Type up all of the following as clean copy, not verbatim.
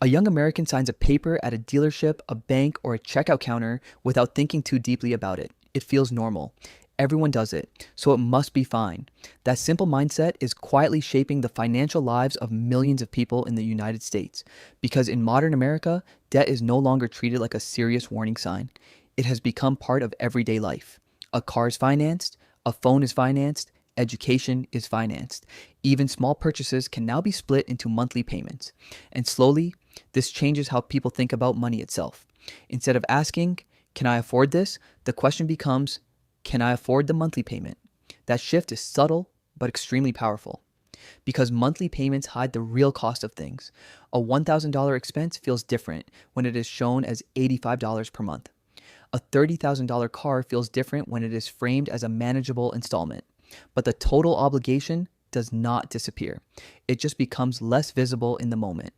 A young American signs a paper at a dealership, a bank, or a checkout counter without thinking too deeply about it. It feels normal. Everyone does it, so it must be fine. That simple mindset is quietly shaping the financial lives of millions of people in the United States. Because in modern America, debt is no longer treated like a serious warning sign. It has become part of everyday life. A car is financed, a phone is financed, education is financed. Even small purchases can now be split into monthly payments. And slowly, this changes how people think about money itself. Instead of asking, can I afford this? The question becomes, can I afford the monthly payment? That shift is subtle but extremely powerful because monthly payments hide the real cost of things. A $1,000 expense feels different when it is shown as $85 per month. A $30,000 car feels different when it is framed as a manageable installment. But the total obligation does not disappear. It just becomes less visible in the moment.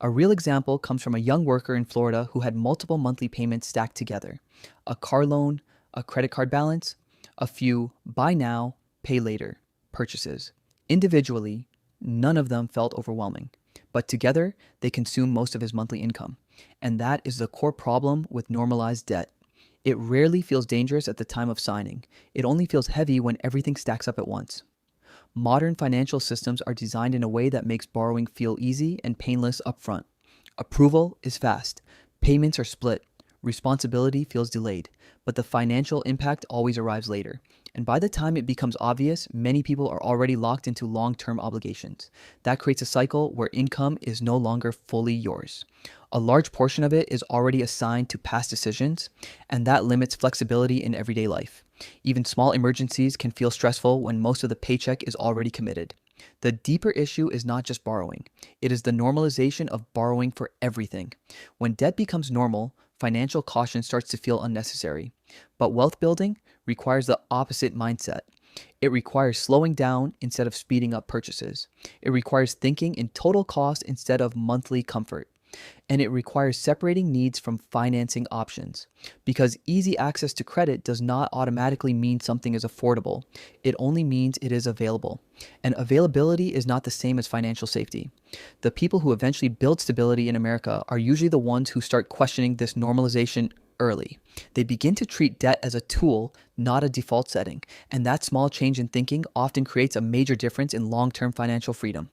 A real example comes from a young worker in Florida who had multiple monthly payments stacked together: a car loan, a credit card balance, a few buy now, pay later purchases. Individually, none of them felt overwhelming, but together they consumed most of his monthly income. And that is the core problem with normalized debt. It rarely feels dangerous at the time of signing. It only feels heavy when everything stacks up at once. Modern financial systems are designed in a way that makes borrowing feel easy and painless upfront. Approval is fast. Payments are split. Responsibility feels delayed, but the financial impact always arrives later. And by the time it becomes obvious, many people are already locked into long-term obligations. That creates a cycle where income is no longer fully yours. A large portion of it is already assigned to past decisions, and that limits flexibility in everyday life. Even small emergencies can feel stressful when most of the paycheck is already committed. The deeper issue is not just borrowing. It is the normalization of borrowing for everything. When debt becomes normal, financial caution starts to feel unnecessary. But wealth building requires the opposite mindset. It requires slowing down instead of speeding up purchases. It requires thinking in total cost instead of monthly comfort. And it requires separating needs from financing options. Because easy access to credit does not automatically mean something is affordable. It only means it is available. And availability is not the same as financial safety. The people who eventually build stability in America are usually the ones who start questioning this normalization early. They begin to treat debt as a tool, not a default setting. And that small change in thinking often creates a major difference in long-term financial freedom.